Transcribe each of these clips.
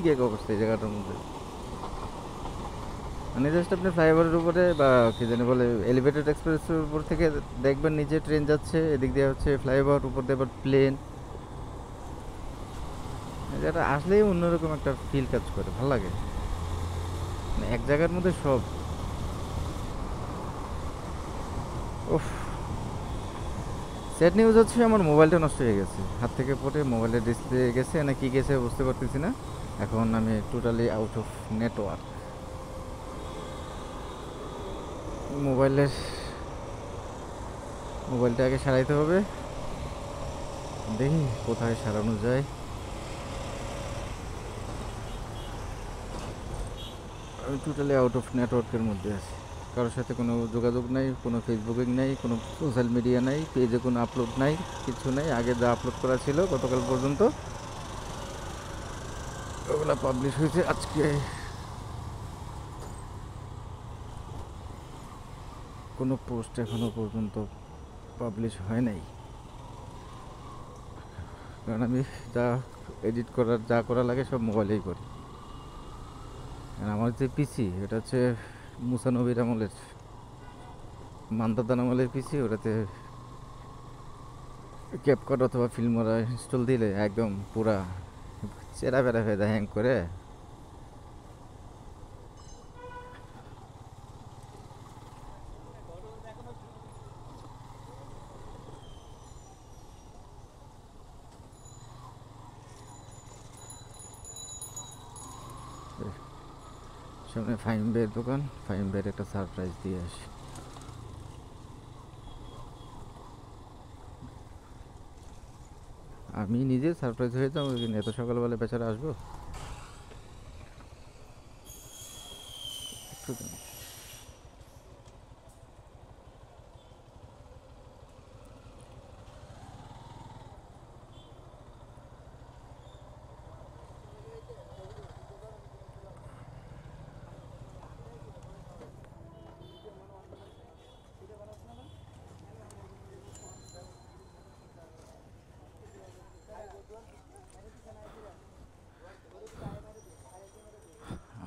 ঠিক এক অবস্থা এই জায়গাটার মধ্যে। মানে জাস্ট আপনি ফ্লাইওভারের উপরে বা কি জানি বলে এলিভেটেড এক্সপ্রেসের উপর থেকে দেখবেন নিচে ট্রেন যাচ্ছে, এদিক দিয়ে হচ্ছে ফ্লাইওভার, উপর দিয়ে আবার প্লেন। এটা আসলেই অন্যরকম একটা ফিল কাজ করে, ভালো লাগে। মানে এক জায়গার মধ্যে সব। উফ। স্যাড নিউজ হচ্ছে আমার মোবাইলটা নষ্ট হয়ে গেছে, হাত থেকে পড়ে মোবাইলের ডিসপ্লে গেছে না কি গেছে বুঝতে পারতেছি না। এখন আমি টোটালি আউট অফ নেটওয়ার্ক। মোবাইলের মোবাইলটা আগে সারাইতে হবে, দেখি কোথায় সারানো যায়। আমি টোটালি আউট অফ নেটওয়ার্কের মধ্যে আছি, কারোর সাথে কোনো যোগাযোগ নাই, কোনো ফেসবুকিং নাই, কোনো সোশ্যাল মিডিয়া নাই, পেজে কোনো আপলোড নাই, কিছু নাই। আগে যা আপলোড করা ছিল গতকাল পর্যন্ত ওগুলো পাবলিশ হয়েছে। আজকে কোনো পোস্ট এখনো পর্যন্ত পাবলিশ হয় নাই, কারণ আমি যা এডিট করার যা করা লাগে সব মোবাইলেই করি। আর আমার যে পিসি এটা হচ্ছে মুসানবির আমলের, মান্দাদান আমলের পিসি। ওটাতে ক্যাপকাট অথবা ফিল্মরা ইনস্টল দিলে একদম পুরা চেরা বেড়া হয়ে যায়, হ্যাং করে। সামনে ফাইম বের দোকান, ফাইম বের একটা সারপ্রাইজ দিয়ে আসি। আমি নিজে সারপ্রাইজ হয়ে যাবো, এত সকালবেলা বেচারা আসবো। একটু দাঁড়ান।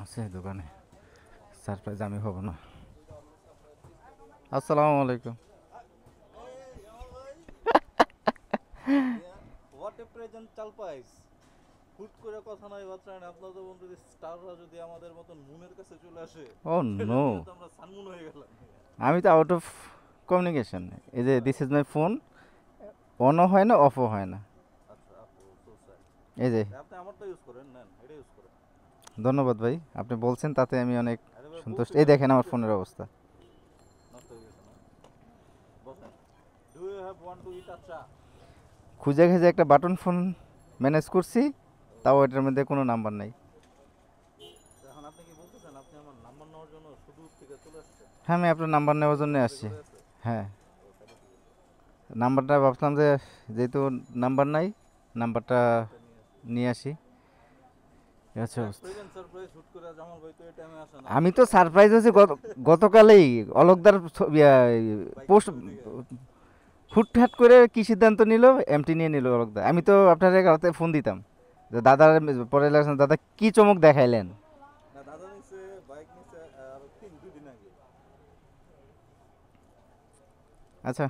আছে দোকানে, সারপ্রাইজ আমি হব না। আসসালামু আলাইকুম। হোয়াট এ প্রেজেন্ট চাল পাইস। হুট করে কথা নাই বার্তা নাই, আপনাদের বন্ধু স্টাররা যদি আমাদের মতন মুনের কাছে চলে আসে, ও সেটা নো, দিয়ে তো আমরা সানমুন হয়ে গেলাম। আমি তো আউট অফ কমিউনিকেশন। এই যে দিস ইজ মাই ফোন, অনও হয় না অফও হয় না। আচ্ছা আপু, সো স্যাড। এই যে, আপনি আমারটা ইউজ করেন, নেন এটা ইউজ করেন। ধন্যবাদ ভাই, আপনি বলছেন তাতে আমি অনেক আরে ভাই সন্তুষ্ট। বলছি এই কেন, দেখেন আমার বুঝতেছি ফোনের না। অবস্থা। নষ্ট হয়ে গেছে না? বসেন। Do you have want to eat আচ্ছা? খুঁজে খুঁজে একটা বাটন ফোন ম্যানেজ করছি, তাও এটার মধ্যে কোনো নাম্বার নাই। এখন আপনি কি বলতেছেন আপনি আমার নাম্বার নেওয়ার জন্য সুদূর থেকে চলে আসছেন? হ্যাঁ, আমি আপনার নাম্বার নেওয়ার জন্য আমাদের আসছি। ঘরে আছে? হ্যাঁ, ও তাহলে ঠিক আছে। নাম্বারটা ভাবছিলাম যে যেহেতু নাম্বার নাই, নাম্বারটা নাম্বারটা নিয়ে আসি। নিয়ে আসি। এই হচ্ছে যাক, অবস্থা। প্রেজেন্ট সারপ্রাইজ হুট করে জামাল ভাই তো এই টাইমে আসে না। আমি তো সারপ্রাইজ হয়েছি গতকালেই অলোকদার বাইকের পোস্ট ছবি দেখে। হুটহাট করে কি সিদ্ধান্ত নিল, এমটি নিয়ে নিল অলোকদা। আমি তো আপনার রাতে ফোন দিতাম যে দাদার পরে লাগছে, দাদা কি চমক দেখাইলেন। না, দাদা নিচ্ছে, বাইক নিচ্ছে আর 2 দিন আগে। আচ্ছা।